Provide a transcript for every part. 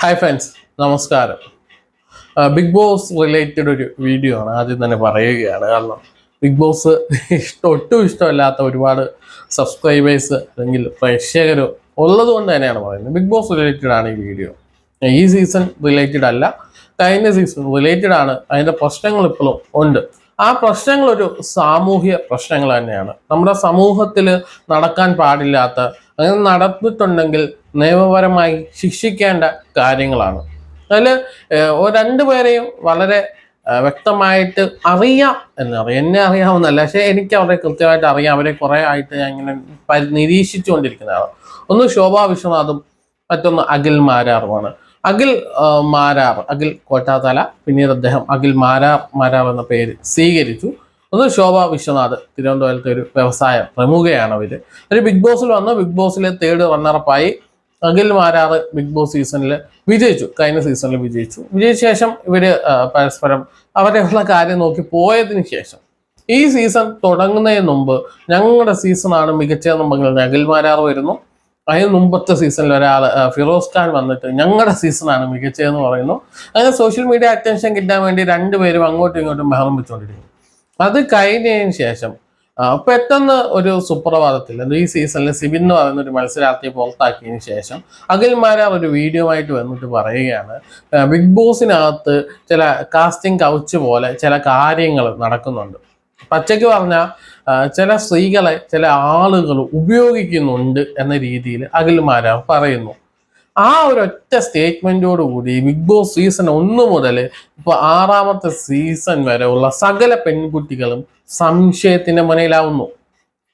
Hi friends, നമസ്കാരം. Big boss related ഒരു video ആണ് ആദ്യം തന്നെ പറയുകയാണ്. കാരണം ബിഗ് ബോസ് ഒട്ടും ഇഷ്ടമല്ലാത്ത ഒരുപാട് സബ്സ്ക്രൈബേഴ്സ് അല്ലെങ്കിൽ പ്രേക്ഷകരോ ഉള്ളത് കൊണ്ട് തന്നെയാണ് പറയുന്നത്. ബിഗ് ബോസ് റിലേറ്റഡ് ആണ് ഈ വീഡിയോ. ഈ സീസൺ റിലേറ്റഡ് അല്ല, കഴിഞ്ഞ സീസൺ റിലേറ്റഡ് ആണ്. അതിൻ്റെ പ്രശ്നങ്ങൾ ഇപ്പോഴും ഉണ്ട്. ആ പ്രശ്നങ്ങൾ ഒരു സാമൂഹ്യ പ്രശ്നങ്ങൾ തന്നെയാണ്. നമ്മുടെ സമൂഹത്തിൽ നടക്കാൻ പാടില്ലാത്ത, അങ്ങനെ നടന്നിട്ടുണ്ടെങ്കിൽ നിയമപരമായി ശിക്ഷിക്കേണ്ട കാര്യങ്ങളാണ്. അതിൽ രണ്ടുപേരെയും വളരെ വ്യക്തമായിട്ട് അറിയാം എന്നറിയാം. എന്നെ അറിയാവുന്നല്ല, പക്ഷേ എനിക്ക് അവരെ കൃത്യമായിട്ട് അറിയാം. അവരെ കുറേ ആയിട്ട് ഞാൻ ഇങ്ങനെ നിരീക്ഷിച്ചുകൊണ്ടിരിക്കുന്നതാണ്. ഒന്ന് ശോഭാ വിശ്വനാഥും മറ്റൊന്ന് അഖിൽ മാരാറുമാണ്. അഖിൽ കോട്ടാത്തല, പിന്നീട് അദ്ദേഹം അഖിൽ മാരാർ എന്ന പേര് സ്വീകരിച്ചു. ഒന്ന് ശോഭാ വിശ്വനാഥ്, തിരുവനന്തപുരത്തെ ഒരു വ്യവസായ പ്രമുഖയാണ്. ഒരു ബിഗ് ബോസിൽ വന്നു. ബിഗ് ബോസിലെ 3rd റണ്ണറപ്പായി. അഖിൽ മാരാർ ബിഗ് ബോസ് സീസണിൽ വിജയിച്ചു. കഴിഞ്ഞ സീസണിൽ വിജയിച്ചു ശേഷം ഇവര് പരസ്പരം അവരെയുള്ള കാര്യം നോക്കി പോയതിനു ശേഷം ഈ സീസൺ തുടങ്ങുന്നതിന് മുമ്പ് ഞങ്ങളുടെ സീസണാണ് മികച്ചതെന്ന് പറഞ്ഞ് അഖിൽ മാരാർ വരുന്നു. അതിന് മുമ്പത്തെ സീസണിൽ ഒരാൾ ഫിറോസ് ഖാൻ വന്നിട്ട് ഞങ്ങളുടെ സീസണാണ് മികച്ചതെന്ന് പറയുന്നു. അങ്ങനെ സോഷ്യൽ മീഡിയ അറ്റൻഷൻ കിട്ടാൻ വേണ്ടി രണ്ടുപേരും അങ്ങോട്ടും ഇങ്ങോട്ടും ബഹളം വെച്ചുകൊണ്ടിരിക്കുന്നു. അത് കഴിഞ്ഞതിന് ശേഷം പെട്ടെന്ന് ഒരു സുപ്രഭാതത്തിൽ ഈ സീസണിൽ സിബിൻ എന്ന് പറയുന്ന ഒരു മത്സരാർത്ഥിയെ പുറത്താക്കിയതിന് ശേഷം അഖിൽ മാരാർ ഒരു വീഡിയോ ആയിട്ട് വന്നിട്ട് പറയുകയാണ്, ബിഗ് ബോസിനകത്ത് ചില കാസ്റ്റിംഗ് കൗച്ച് പോലെ ചില കാര്യങ്ങൾ നടക്കുന്നുണ്ട്. പച്ചയ്ക്ക് പറഞ്ഞാൽ ചില സ്ത്രീകളെ ചില ആളുകൾ ഉപയോഗിക്കുന്നുണ്ട് എന്ന രീതിയിൽ അഖിൽ മാരാർ പറയുന്നു. ആ ഒരൊറ്റ സ്റ്റേറ്റ്മെന്റോടുകൂടി ബിഗ് ബോസ് സീസൺ 1 മുതൽ ഇപ്പൊ 6ാമത്തെ സീസൺ വരെ ഉള്ള സകല പെൺകുട്ടികളും സംശയത്തിന്റെ മുനയിലാവുന്നു.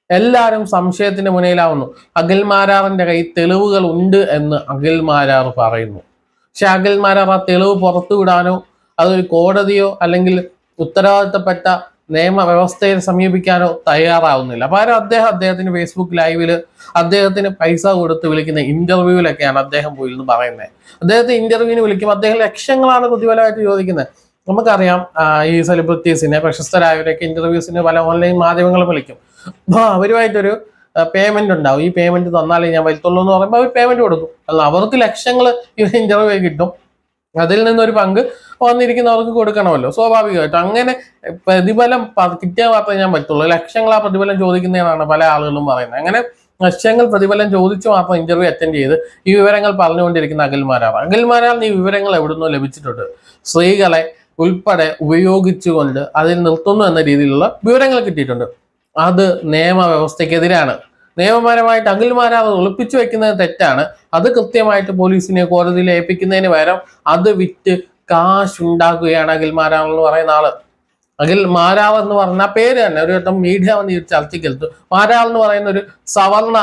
എല്ലാവരും സംശയത്തിന്റെ മുനയിലാവുന്നു. അഖിൽ മാരാറിന്റെ കയ്യിൽ തെളിവുകൾ ഉണ്ട് എന്ന് അഖിൽ മാരാർ പറയുന്നു. പക്ഷെ അഖിൽ മാരാർ ആ തെളിവ് പുറത്തുവിടാനോ അതൊരു കോടതിയോ അല്ലെങ്കിൽ ഉത്തരവാദിത്തപ്പെട്ട നിയമവ്യവസ്ഥയെ സമീപിക്കാനോ തയ്യാറാവുന്നില്ല. പകരം അദ്ദേഹത്തിന് ഫേസ്ബുക്ക് ലൈവില് അദ്ദേഹത്തിന് പൈസ കൊടുത്ത് വിളിക്കുന്ന ഇന്റർവ്യൂവിലൊക്കെയാണ് അദ്ദേഹം പോയി എന്ന് പറയുന്നത്. അദ്ദേഹത്തെ ഇന്റർവ്യൂവിന് വിളിക്കുമ്പോൾ അദ്ദേഹം ലക്ഷങ്ങളാണ് പ്രതിഫലമായിട്ട് ചോദിക്കുന്നത്. നമുക്കറിയാം, ഈ സെലിബ്രിറ്റീസിനെ, പ്രശസ്തരായവരൊക്കെ ഇന്റർവ്യൂസിന് പല ഓൺലൈൻ മാധ്യമങ്ങളും വിളിക്കും. അപ്പോൾ അവരുമായിട്ടൊരു പേയ്മെന്റ് ഉണ്ടാവും. ഈ പേയ്മെന്റ് തന്നാലേ ഞാൻ വരുത്തുള്ളൂ എന്ന് പറയുമ്പോൾ അവർ പേയ്മെന്റ് കൊടുക്കും. അല്ല, അവർക്ക് ലക്ഷങ്ങൾ ഈ ഇന്റർവ്യൂ കിട്ടും. അതിൽ നിന്നൊരു പങ്ക് വന്നിരിക്കുന്നവർക്ക് കൊടുക്കണമല്ലോ, സ്വാഭാവികമായിട്ടും. അങ്ങനെ പ്രതിഫലം കിട്ടിയാൽ മാത്രമേ ഞാൻ പറ്റുള്ളൂ. ലക്ഷങ്ങളാ പ്രതിഫലം ചോദിക്കുന്നതാണ് പല ആളുകളും പറയുന്നത്. അങ്ങനെ ലക്ഷങ്ങൾ പ്രതിഫലം ചോദിച്ചു മാത്രം ഇന്റർവ്യൂ അറ്റൻഡ് ചെയ്ത് ഈ വിവരങ്ങൾ പറഞ്ഞുകൊണ്ടിരിക്കുന്ന അഖിൽ മാരാർ ഈ വിവരങ്ങൾ എവിടുന്നോ ലഭിച്ചിട്ടുണ്ട്. സ്ത്രീകളെ ഉൾപ്പെടെ ഉപയോഗിച്ചുകൊണ്ട് അതിൽ നിർത്തുന്നു എന്ന രീതിയിലുള്ള വിവരങ്ങൾ കിട്ടിയിട്ടുണ്ട്. അത് നിയമവ്യവസ്ഥയ്ക്കെതിരാണ്. നിയമപരമായിട്ട് അഖിൽ മാരാർ ഒളിപ്പിച്ചു വെക്കുന്നത് തെറ്റാണ്. അത് കൃത്യമായിട്ട് പോലീസിനെ കോടതിയിൽ ഏൽപ്പിക്കുന്നതിന് പകരം അത് വിറ്റ് കാശ് ഉണ്ടാക്കുകയാണ് അഖിൽ മാരാർ എന്ന് പറയുന്ന ആള്. അഖിൽ മാരാർ എന്ന് പറഞ്ഞ പേര് തന്നെ ഒരു വട്ടം മീഡിയ വന്ന് ചർച്ചയ്ക്കെടുത്തു. മാരാർ എന്ന് പറയുന്ന ഒരു സവർണ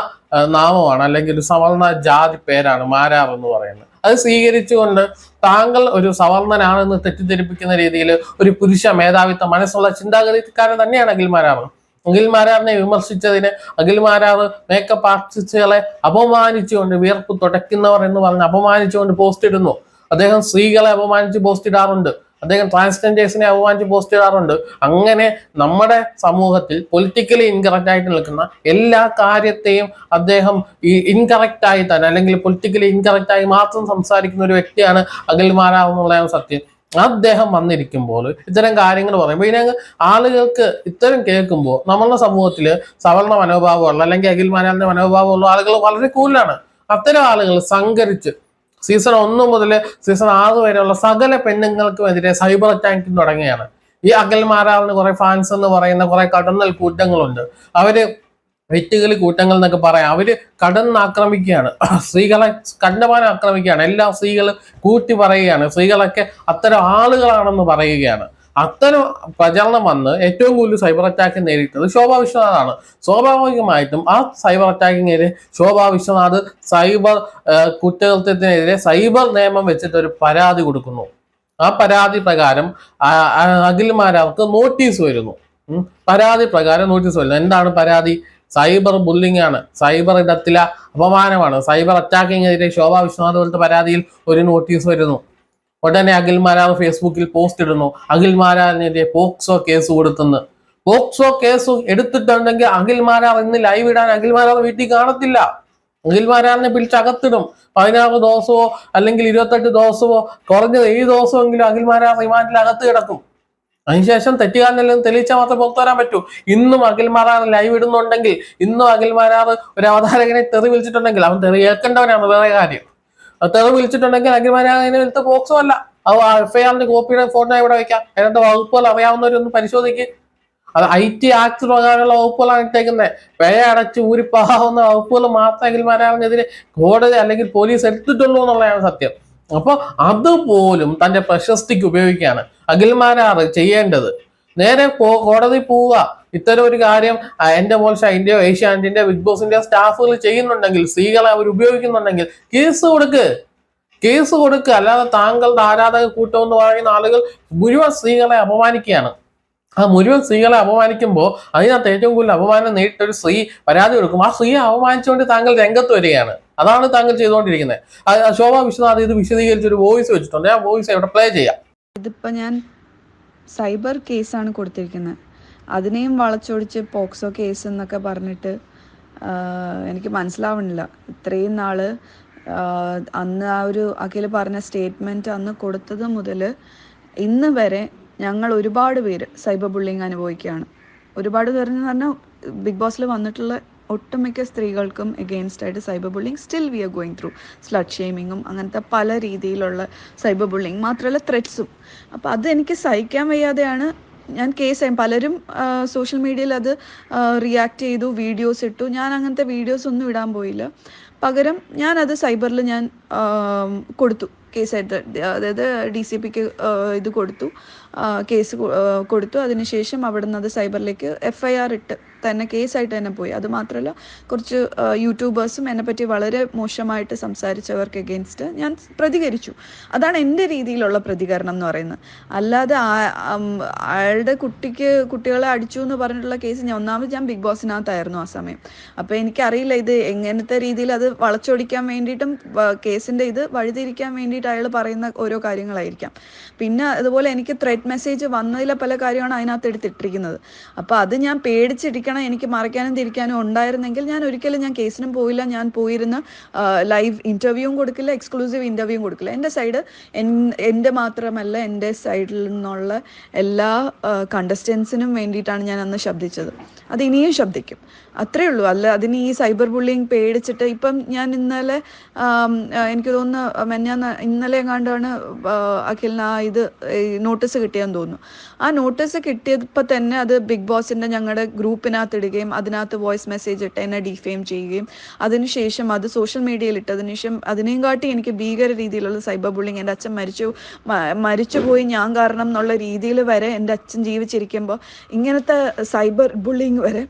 നാമമാണ്, അല്ലെങ്കിൽ ഒരു സവർണ ജാതി പേരാണ് മാരാർ എന്ന് പറയുന്നത്. അത് സ്വീകരിച്ചുകൊണ്ട് താങ്കൾ ഒരു സവർണനാണെന്ന് തെറ്റിദ്ധരിപ്പിക്കുന്ന രീതിയിൽ ഒരു പുരുഷ മേധാവിത്വ മനസ്സുള്ള ചിന്താഗതിക്കാരൻ തന്നെയാണ് അഖിൽ മാരാർ. അഖിൽ മാരാറിനെ വിമർശിച്ചതിന് അഖിൽ മാരാർ മേക്കപ്പ് ആർട്ടിസ്റ്റുകളെ അപമാനിച്ചുകൊണ്ട്, വിയർപ്പ് തുടയ്ക്കുന്നവർ എന്ന് പറഞ്ഞ് അപമാനിച്ചുകൊണ്ട് പോസ്റ്റ് ഇടുന്നു. അദ്ദേഹം സ്ത്രീകളെ അപമാനിച്ച് പോസ്റ്റ് ഇടാറുണ്ട്. അദ്ദേഹം ട്രാൻസ്ജെൻഡേഴ്സിനെ അപമാനിച്ച് പോസ്റ്റ് ഇടാറുണ്ട്. അങ്ങനെ നമ്മുടെ സമൂഹത്തിൽ പൊളിറ്റിക്കലി ഇൻകറക്റ്റ് ആയിട്ട് നിൽക്കുന്ന എല്ലാ കാര്യത്തെയും അദ്ദേഹം ഈ ഇൻകറക്റ്റ് ആയി തന്നെ, അല്ലെങ്കിൽ പൊളിറ്റിക്കലി ഇൻകറക്റ്റ് ആയി മാത്രം സംസാരിക്കുന്ന ഒരു വ്യക്തിയാണ് അഖിൽ മാരാർ എന്നുള്ളതാണ് സത്യം. അദ്ദേഹം വന്നിരിക്കുമ്പോൾ ഇത്തരം കാര്യങ്ങൾ പറയുമ്പോൾ ഇതിനെ ആളുകൾക്ക് ഇത്തരം കേൾക്കുമ്പോൾ നമ്മളുടെ സമൂഹത്തിൽ സവർണ മനോഭാവമുള്ള, അല്ലെങ്കിൽ അഖിൽ മാരാറിന്റെ മനോഭാവമുള്ള ആളുകൾ വളരെ കൂടുതലാണ്. അത്തരം ആളുകൾ സംഘടിച്ച് സീസൺ 1 മുതൽ സീസൺ 6 വരെയുള്ള സകല പെണ്ണുങ്ങൾക്കുമെതിരെ സൈബർ അറ്റാക്കിംഗ് തുടങ്ങിയാണ്. ഈ അഖിൽ മാരാറിന് കുറെ ഫാൻസ് എന്ന് പറയുന്ന കുറെ കടന്നൽ കൂട്ടങ്ങളുണ്ട്. അവര് വെറ്റുകളി കൂട്ടങ്ങൾ എന്നൊക്കെ പറയാം. അവര് കടന്നാക്രമിക്കുകയാണ്, സ്ത്രീകളെ കണ്ടമാനം ആക്രമിക്കുകയാണ്. എല്ലാ സ്ത്രീകളും കൂട്ടി പറയുകയാണ് സ്ത്രീകളൊക്കെ അത്തരം ആളുകളാണെന്ന് പറയുകയാണ്. അത്തരം പ്രചരണം വന്ന് ഏറ്റവും കൂടുതൽ സൈബർ അറ്റാക്ക് നേരിട്ടത് ശോഭാ വിശ്വനാഥാണ്. സ്വാഭാവികമായിട്ടും ആ സൈബർ അറ്റാക്കിനെതിരെ ശോഭാ വിശ്വനാഥ് സൈബർ കുറ്റകൃത്യത്തിനെതിരെ സൈബർ നിയമം വെച്ചിട്ട് ഒരു പരാതി കൊടുക്കുന്നു. ആ പരാതി പ്രകാരം അഖിൽ മാരാർക്ക് നോട്ടീസ് വരുന്നു. പരാതി പ്രകാരം നോട്ടീസ് വരുന്നു. എന്താണ് പരാതി? സൈബർ ബുള്ളിംഗ് ആണ്, സൈബർ ഇടത്തിലെ അപമാനമാണ്, സൈബർ അറ്റാക്കിനെതിരെ ശോഭാ വിശ്വനാഥ് പോലത്തെ പരാതിയിൽ ഒരു നോട്ടീസ് വരുന്നു. ഉടനെ അഖിൽ മാരാർ ഫേസ്ബുക്കിൽ പോസ്റ്റ് ഇടുന്നു, അഖിൽ മാരാറിനെതിരെ പോക്സോ കേസ് കൊടുത്തെന്ന്. പോക്സോ കേസ് എടുത്തിട്ടുണ്ടെങ്കിൽ അഖിൽ മാരാർ ഇന്ന് ലൈവ് ഇടാൻ അഖിൽ മാരാർ വീട്ടിൽ കാണത്തില്ല. അഖിൽമാരാറിനെ പിടിച്ചകത്തിടും. 16 ദിവസമോ അല്ലെങ്കിൽ 28 ദിവസമോ, കുറഞ്ഞത് 7 ദിവസമെങ്കിലും അഖിൽമാരാർ റിമാൻഡിൽ അകത്ത് കിടക്കും. അതിനുശേഷം തെറ്റുകാരനെല്ലാം തെളിയിച്ചാൽ മാത്രമേ പുറത്തു വരാൻ പറ്റൂ. ഇന്നും അഖിൽമാരാർ ലൈവ് ഇടുന്നുണ്ടെങ്കിൽ, ഇന്നും അഖിൽമാരാർ ഒരു അവതാരകനെ തെറി വിളിച്ചിട്ടുണ്ടെങ്കിൽ അവൻ തെറി ഏൽക്കേണ്ടവനാണ്. വേറെ കാര്യം, തെറി വിളിച്ചിട്ടുണ്ടെങ്കിൽ അഖിൽമാരാറിനെ എടുത്ത് പോക്സോ അല്ല, അത് FIR കോപ്പിയുടെ ഫോട്ടോ ഇവിടെ വയ്ക്കാം. അതിനകത്ത് വകുപ്പുകൾ അറിയാവുന്നവരൊന്ന് പരിശോധിക്കുക. അത് IT ആക്ട് പ്രകാരമുള്ള വകുപ്പുകളാണ് ഇട്ടേക്കുന്നത്. പിഴ അടച്ച് ഊരിപ്പാവുന്ന വകുപ്പുകൾ മാത്രമേ അഖിൽമാരാറിനെതിരെ കോടതി അല്ലെങ്കിൽ പോലീസ് എടുത്തിട്ടുള്ളൂ എന്നുള്ളതാണ് സത്യം. അപ്പൊ അതുപോലും തന്റെ പ്രശസ്തിക്ക് ഉപയോഗിക്കുകയാണ് അഖിൽമാരാർ ചെയ്യേണ്ടത്. നേരെ കോടതി പോവുക. ഇത്തരം ഒരു കാര്യം എന്റെ മോൾ ഷൈന്റെയോ ഏഷ്യാനെറ്റിന്റെ ബിഗ് ബോസിന്റെ സ്റ്റാഫുകൾ ചെയ്യുന്നുണ്ടെങ്കിൽ, സ്ത്രീകളെ അവർ ഉപയോഗിക്കുന്നുണ്ടെങ്കിൽ കേസ് കൊടുക്കുക. അല്ലാതെ താങ്കളുടെ ആരാധക കൂട്ടം എന്ന് പറയുന്ന ആളുകൾ മുഴുവൻ സ്ത്രീകളെ അപമാനിക്കുകയാണ്. ആ മുഴുവൻ സ്ത്രീകളെ അപമാനിക്കുമ്പോൾ അതിനകത്ത് ഏറ്റവും കൂടുതൽ അപമാനം നേരിട്ടൊരു സ്ത്രീ പരാതി കൊടുക്കും. ആ സ്ത്രീയെ അപമാനിച്ചുകൊണ്ട് താങ്കൾ രംഗത്ത് വരികയാണ്. അതാണ് താങ്കൾ ചെയ്തുകൊണ്ടിരിക്കുന്നത്. ശോഭ വിശ്വനാഥ് ഇത് വിശദീകരിച്ചൊരു വോയിസ് വെച്ചിട്ടുണ്ട്. ആ വോയിസ് ഇവിടെ പ്ലേ ചെയ്യാം. ഇതിപ്പോൾ ഞാൻ സൈബർ കേസാണ് കൊടുത്തിരിക്കുന്നത്. അതിനെയും വളച്ചൊടിച്ച് പോക്സോ കേസ് എന്നൊക്കെ പറഞ്ഞിട്ട് എനിക്ക് മനസ്സിലാവണില്ല. ഇത്രയും നാള് അന്ന് ആ ഒരു അഖിൽ പറഞ്ഞ സ്റ്റേറ്റ്മെൻറ്റ് അന്ന് കൊടുത്തത് മുതൽ ഇന്ന് വരെ ഞങ്ങൾ ഒരുപാട് പേര് സൈബർ ബുള്ളിങ് അനുഭവിക്കുകയാണ്. ഒരുപാട് പേരെന്ന് പറഞ്ഞാൽ ബിഗ് ബോസിൽ വന്നിട്ടുള്ള ഒട്ടുമിക്ക സ്ത്രീകൾക്കും എഗെയിൻസ്റ്റ് ആയിട്ട് cyber bullying still we are going through. Slut ഷെയ്മിങ്ങും അങ്ങനത്തെ പല രീതിയിലുള്ള സൈബർ ബുള്ളിങ്, മാത്രമല്ല ത്രെറ്റ്സും. അപ്പോൾ അത് എനിക്ക് സഹിക്കാൻ വയ്യാതെയാണ് ഞാൻ കേസ്. പലരും സോഷ്യൽ മീഡിയയിൽ അത് റിയാക്ട് ചെയ്തു, വീഡിയോസ് ഇട്ടു. ഞാൻ അങ്ങനത്തെ വീഡിയോസ് ഒന്നും ഇടാൻ പോയില്ല. പകരം ഞാനത് സൈബറിൽ ഞാൻ കൊടുത്തു കേസായിട്ട്. അതായത് DCPക്ക് ഇത് കൊടുത്തു, കേസ് കൊടുത്തു. അതിനുശേഷം അവിടെ നിന്ന് അത് സൈബറിലേക്ക് FIR ഇട്ട് തന്നെ കേസായിട്ട് തന്നെ പോയി. അത് മാത്രമല്ല, കുറച്ച് യൂട്യൂബേഴ്സും എന്നെപ്പറ്റി വളരെ മോശമായിട്ട് സംസാരിച്ചവർക്ക് എഗെയിൻസ്റ്റ് ഞാൻ പ്രതികരിച്ചു. അതാണ് എൻ്റെ രീതിയിലുള്ള പ്രതികരണം എന്ന് പറയുന്നത്. അല്ലാതെ അയാളുടെ കുട്ടികളെ അടിച്ചു എന്ന് പറഞ്ഞിട്ടുള്ള കേസ് ഞാൻ ബിഗ് ബോസിനകത്തായിരുന്നു ആ സമയം. അപ്പോൾ എനിക്കറിയില്ല ഇത് എങ്ങനത്തെ രീതിയിൽ അത് വളച്ചൊടിക്കാൻ വേണ്ടിയിട്ടും കേസിൻ്റെ ഇത് വഴിതിരിക്കാൻ വേണ്ടിയിട്ട് അയാൾ പറയുന്ന ഓരോ കാര്യങ്ങളായിരിക്കാം. പിന്നെ അതുപോലെ എനിക്ക് ത്രെറ്റ് മെസ്സേജ് വന്നതിലെ പല കാര്യമാണ് അതിനകത്ത് എടുത്തിട്ടിരിക്കുന്നത്. അപ്പോൾ അത് ഞാൻ പേടിച്ചിരിക്കണം. എനിക്ക് മറയ്ക്കാനും തിരിക്കാനും ഉണ്ടായിരുന്നെങ്കിൽ ഞാൻ കേസിനും പോയില്ല. ഞാൻ പോയിരുന്ന ലൈവ് ഇൻ്റർവ്യൂവും കൊടുക്കില്ല, എക്സ്ക്ലൂസീവ് ഇൻ്റർവ്യൂവും കൊടുക്കില്ല. എൻ്റെ സൈഡ് എൻ്റെ മാത്രമല്ല, എൻ്റെ സൈഡിൽ നിന്നുള്ള എല്ലാ കണ്ടസ്റ്റൻസിനും വേണ്ടിയിട്ടാണ് ഞാൻ അന്ന് ശബ്ദിച്ചത്. അത് ഇനിയും ശബ്ദിക്കും, അത്രയേ ഉള്ളൂ. അല്ല അതിന് ഈ സൈബർ ബുള്ളിങ് പേടിച്ചിട്ട് ഇപ്പം ഞാൻ ഇന്നലെ എനിക്ക് തോന്നുന്നു ഇന്നലെ എങ്ങാണ്ടാണ് അഖിലിന് ഇത് നോട്ടീസ് കിട്ടിയെന്ന് തോന്നുന്നു. ആ നോട്ടീസ് കിട്ടിയപ്പോൾ തന്നെ അത് ബിഗ് ബോസിൻ്റെ ഞങ്ങളുടെ ഗ്രൂപ്പിനകത്ത് ഇടുകയും അതിനകത്ത് വോയിസ് മെസ്സേജ് ഇട്ട് എന്നെ ഡിഫെയിം ചെയ്യുകയും അതിനുശേഷം അത് സോഷ്യൽ മീഡിയയിൽ ഇട്ടതിന് ശേഷം അതിനെയും കാട്ടി എനിക്ക് ഭീകര രീതിയിലുള്ള സൈബർ ബുള്ളിങ്, എൻ്റെ അച്ഛൻ മരിച്ചുപോയി ഞാൻ കാരണം എന്നുള്ള രീതിയിൽ വരെ എൻ്റെ അച്ഛൻ ജീവിച്ചിരിക്കുമ്പോൾ ഇങ്ങനത്തെ സൈബർ ബുള്ളിങ് വരെ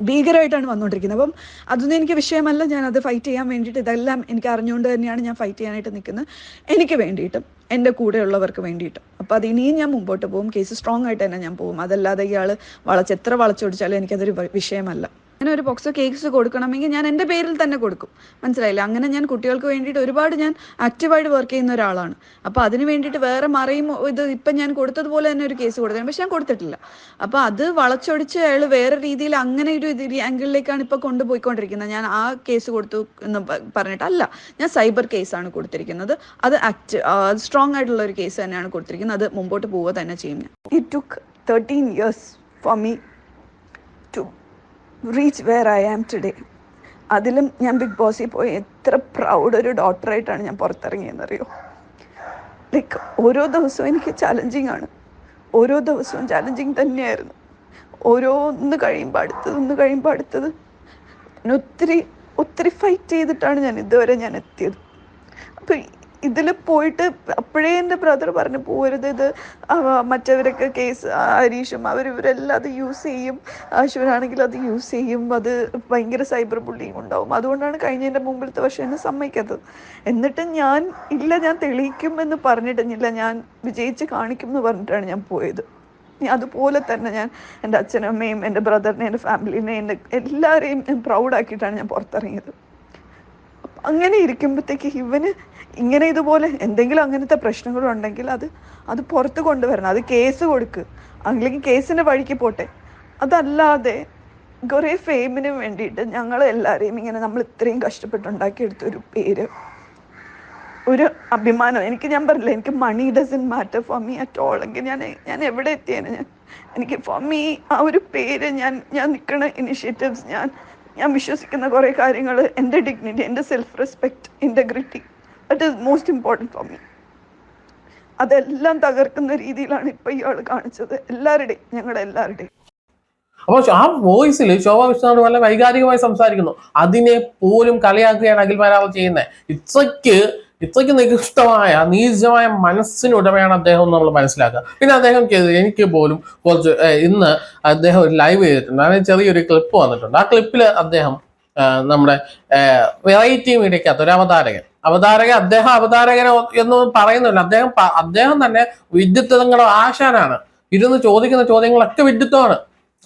ഭീകരമായിട്ടാണ് വന്നുകൊണ്ടിരിക്കുന്നത്. അപ്പം അതൊന്നും എനിക്ക് വിഷയമല്ല. ഞാനത് ഫൈറ്റ് ചെയ്യാൻ വേണ്ടിയിട്ട്, ഇതെല്ലാം എനിക്ക് അറിഞ്ഞുകൊണ്ട് തന്നെയാണ് ഞാൻ ഫൈറ്റ് ചെയ്യാനായിട്ട് നിൽക്കുന്നത്, എനിക്ക് വേണ്ടിയിട്ടും എൻ്റെ കൂടെയുള്ളവർക്ക് വേണ്ടിയിട്ടും. അപ്പോൾ അത് ഇനിയും ഞാൻ മുമ്പോട്ട് പോകും. കേസ് സ്ട്രോങ് ആയിട്ട് തന്നെ ഞാൻ പോകും. അതല്ലാതെ ഇയാൾ എത്ര വളച്ചൊടിച്ചാലും എനിക്കതൊരു വിഷയമല്ല. അങ്ങനെ ഒരു പോക്സോ കേസ് കൊടുക്കണമെങ്കിൽ ഞാൻ എൻ്റെ പേരിൽ തന്നെ കൊടുക്കും. മനസ്സിലായില്ല? അങ്ങനെ ഞാൻ കുട്ടികൾക്ക് വേണ്ടിയിട്ട് ഒരുപാട് ഞാൻ ആക്റ്റീവായിട്ട് വർക്ക് ചെയ്യുന്ന ഒരാളാണ്. അപ്പോൾ അതിന് വേണ്ടിയിട്ട് വേറെ മറയും ഇപ്പം ഞാൻ കൊടുത്തതുപോലെ തന്നെ ഒരു കേസ് കൊടുത്തത്, പക്ഷെ ഞാൻ കൊടുത്തിട്ടില്ല. അപ്പോൾ അത് വളച്ചൊടിച്ച് അയാൾ വേറെ രീതിയിൽ അങ്ങനെ ഒരു ആംഗിളിലേക്കാണ് ഇപ്പോൾ കൊണ്ടുപോയിക്കൊണ്ടിരിക്കുന്നത്. ഞാൻ ആ കേസ് കൊടുത്തു എന്ന് പറഞ്ഞിട്ടല്ല, ഞാൻ സൈബർ കേസാണ് കൊടുത്തിരിക്കുന്നത്. അത് സ്ട്രോങ് ആയിട്ടുള്ള ഒരു കേസ് തന്നെയാണ് കൊടുത്തിരിക്കുന്നത്. അത് മുമ്പോട്ട് പോവുക തന്നെ ചെയ്യും. It took 13 years for me to reach where I am today. അതിലും ഞാൻ ബിഗ് ബോസിൽ പോയി എത്ര പ്രൗഡ് ഒരു ഡോക്ടറായിട്ടാണ് ഞാൻ പുറത്തിറങ്ങിയെന്നറിയോ. ലൈക്ക് ഓരോ ദിവസവും എനിക്ക് ചലഞ്ചിങ് ആണ്. ഓരോ ദിവസവും ചലഞ്ചിങ് തന്നെയായിരുന്നു. ഓരോന്ന് കഴിയുമ്പോൾ അടുത്തത് ഒത്തിരി ഫൈറ്റ് ചെയ്തിട്ടാണ് ഞാൻ ഇതുവരെ എത്തിയത്. അപ്പോൾ ഇതിൽ പോയിട്ട് അപ്പോഴേ എൻ്റെ ബ്രദർ പറഞ്ഞു പോകരുത്, ഇത് മറ്റവരൊക്കെ കേസ് ഹരീഷും ഇവരെല്ലാം അത് യൂസ് ചെയ്യും, ശിവനാണെങ്കിൽ അത് യൂസ് ചെയ്യും, അത് ഭയങ്കര സൈബർ ബുള്ളിങ് ഉണ്ടാവും. അതുകൊണ്ടാണ് കഴിഞ്ഞതിൻ്റെ മുമ്പിലത്തെ വർഷം എന്നെ സമ്മതിക്കാത്തത്. എന്നിട്ട് ഞാൻ തെളിയിക്കും എന്ന് പറഞ്ഞിട്ടില്ല, ഞാൻ വിജയിച്ച് കാണിക്കും എന്ന് പറഞ്ഞിട്ടാണ് ഞാൻ പോയത്. അതുപോലെ തന്നെ ഞാൻ എൻ്റെ അച്ഛനും അമ്മയും എൻ്റെ ബ്രദറിനെ എൻ്റെ ഫാമിലിനെ എൻ്റെ എല്ലാവരെയും ഞാൻ പ്രൗഡാക്കിയിട്ടാണ് ഞാൻ പുറത്തിറങ്ങിയത്. അങ്ങനെ ഇരിക്കുമ്പോഴത്തേക്ക് ഇവന് ഇങ്ങനെ ഇതുപോലെ എന്തെങ്കിലും അങ്ങനത്തെ പ്രശ്നങ്ങളുണ്ടെങ്കിൽ അത് പുറത്ത് കൊണ്ടുവരണം. അത് കേസ് കൊടുക്ക്, അല്ലെങ്കിൽ കേസിൻ്റെ വഴിക്ക് പോട്ടെ. അതല്ലാതെ കുറേ ഫെയിമിന് വേണ്ടിയിട്ട് ഞങ്ങളെല്ലാവരെയും ഇങ്ങനെ നമ്മൾ ഇത്രയും കഷ്ടപ്പെട്ടുണ്ടാക്കിയെടുത്തൊരു പേര്, ഒരു അഭിമാനം. ഞാൻ പറഞ്ഞില്ല, എനിക്ക് money doesn't matter for me at all. എങ്കിൽ ഞാൻ എവിടെ എത്തിയേനെ. എനിക്ക് ഫോർ മീ ആ ഒരു പേര്, ഞാൻ നിൽക്കുന്ന ഇനിഷ്യേറ്റീവ്സ്, ഞാൻ വിശ്വസിക്കുന്ന കുറേ കാര്യങ്ങൾ, എൻ്റെ ഡിഗ്നിറ്റി, എൻ്റെ self respect, integrity, that is most important for me. അതെല്ലാം തകർക്കുന്ന രീതിയിലാണ് ഇപ്പം ഇയാൾ കാണിച്ചത്, ഞങ്ങളുടെ എല്ലാവരുടെയും. അപ്പോൾ ആ വോയിസിൽ ശോഭ വിശ്വനാഥ് വളരെ വൈകാരികമായി സംസാരിക്കുന്നു. അതിനെ പോലും കളിയാക്കുകയാണ് അഖിൽ മാരാർ ചെയ്യുന്നത്. ഇത്രയ്ക്ക് നികൃഷ്ടമായ നീചമായ മനസ്സിനുടമയാണ് അദ്ദേഹം നമ്മൾ മനസ്സിലാക്കുക. പിന്നെ അദ്ദേഹം ചെയ്തത്, എനിക്ക് പോലും കുറച്ച് ഇന്ന് അദ്ദേഹം ഒരു ലൈവ് ചെയ്തിട്ടുണ്ട്. അതിന് ചെറിയൊരു ക്ലിപ്പ് വന്നിട്ടുണ്ട്. ആ ക്ലിപ്പിൽ അദ്ദേഹം നമ്മുടെ വെറൈറ്റി മീഡിയക്കകത്ത് ഒരു അദ്ദേഹം അവതാരകനോ എന്നൊന്നും പറയുന്നില്ല. അദ്ദേഹം തന്നെ വിഡ്ഢിത്തങ്ങളുടെ ആശാനാണ്. ഇരുന്ന് ചോദിക്കുന്ന ചോദ്യങ്ങളൊക്കെ വിഡ്ഢിത്തമാണ്.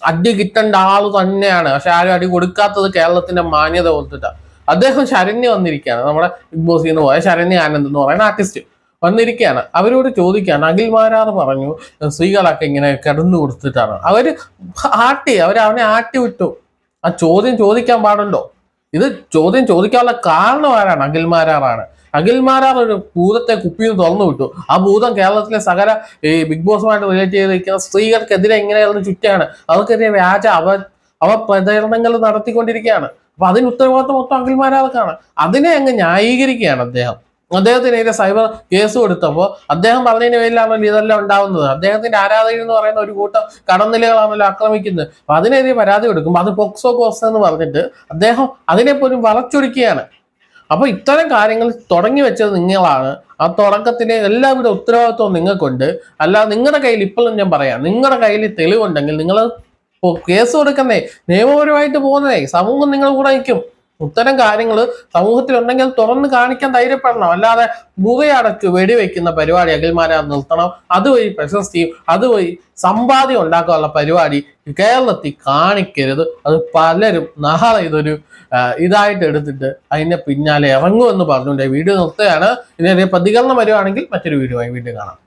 അടി കിട്ടേണ്ട ആള് തന്നെയാണ്. പക്ഷെ ആരും അടി കൊടുക്കാത്തത് കേരളത്തിന്റെ മാന്യത ഓർത്തിട്ടാണ്. അദ്ദേഹം ശരണ്യ വന്നിരിക്കുകയാണ്, നമ്മുടെ ബിഗ് ബോസിൽ നിന്ന് പോയ ശരണ്യ ആനന്ദ് എന്ന് പറയുന്ന ആർട്ടിസ്റ്റ് വന്നിരിക്കുകയാണ്. അവരോട് ചോദിക്കുകയാണ്, അഖിൽ മാരാർ പറഞ്ഞു സ്ത്രീകളൊക്കെ ഇങ്ങനെ കിടന്നു കൊടുത്തിട്ടാണ്. അവനെ ആട്ടി വിട്ടു. ആ ചോദ്യം ചോദിക്കാൻ പാടുണ്ടോ? ഇത് ചോദ്യം ചോദിക്കാനുള്ള കാരണം ആരാണ്? അഖിൽ മാരാറാണ്. അഖിൽ മാരാർ ഒരു ഭൂതത്തെ കുപ്പിയിൽ തുറന്നു വിട്ടു. ആ ഭൂതം കേരളത്തിലെ സകല ഈ ബിഗ് ബോസുമായിട്ട് റിലേറ്റ് ചെയ്തിരിക്കുന്ന സ്ത്രീകൾക്കെതിരെ എങ്ങനെയായിരുന്നു ചുറ്റാണ്, അവർക്കെതിരെ വ്യാജ പ്രചരണങ്ങൾ നടത്തിക്കൊണ്ടിരിക്കുകയാണ്. അപ്പൊ അതിന് ഉത്തരവാദിത്വം മൊത്തം അഖിൽ മാരാർക്കാണ്. അതിനെ അങ്ങ് ന്യായീകരിക്കുകയാണ് അദ്ദേഹത്തിനെതിരെ സൈബർ കേസ് കൊടുത്തപ്പോൾ അദ്ദേഹം പറഞ്ഞതിന് പേരിലാണല്ലോ ഇതെല്ലാം ഉണ്ടാവുന്നത്. അദ്ദേഹത്തിന്റെ ആരാധകർ എന്ന് പറയുന്ന ഒരു കൂട്ടം കടന്നിലുകളാണല്ലോ ആക്രമിക്കുന്നത്. അപ്പൊ അതിനെതിരെ പരാതി കൊടുക്കുമ്പോൾ അത് പോക്സോ കേസ് എന്ന് പറഞ്ഞിട്ട് അദ്ദേഹം അതിനെപ്പോലും വളച്ചൊടിക്കുകയാണ്. അപ്പൊ ഇത്തരം കാര്യങ്ങൾ തുടങ്ങി വെച്ചത് നിങ്ങളാണ്. ആ തുടക്കത്തിന് എല്ലാവിധ ഉത്തരവാദിത്വവും നിങ്ങൾക്കുണ്ട്. അല്ലാതെ നിങ്ങളുടെ കയ്യിൽ ഇപ്പോഴും ഞാൻ പറയാം, നിങ്ങളുടെ കയ്യിൽ തെളിവുണ്ടെങ്കിൽ നിങ്ങൾ കേസ് കൊടുക്കുന്നേ, നിയമപരമായിട്ട് പോകുന്നതേ, സമൂഹം നിങ്ങളുടെ കൂടെ നിൽക്കും. ഇത്തരം കാര്യങ്ങൾ സമൂഹത്തിലുണ്ടെങ്കിൽ തുറന്ന് കാണിക്കാൻ ധൈര്യപ്പെടണം. അല്ലാതെ മുഖയടച്ച് വെടിവെക്കുന്ന പരിപാടി അഖിൽ മാരാർ നിർത്തണം. അതുവഴി പ്രശസ്തിയും അതുവഴി സമ്പാദ്യം ഉണ്ടാക്കാനുള്ള പരിപാടി കേരളത്തിൽ കാണിക്കരുത്. അത് പലരും നാളെ ഇതൊരു ഇതായിട്ട് എടുത്തിട്ട് അതിന്റെ പിന്നാലെ ഇറങ്ങുമെന്ന് പറഞ്ഞുകൊണ്ട് വീഡിയോ നിർത്തുകയാണ്. ഇതിനെതിരെ പ്രതികരണം വരുവാണെങ്കിൽ മറ്റൊരു വീഡിയോ ആയി വീണ്ടും കാണാം.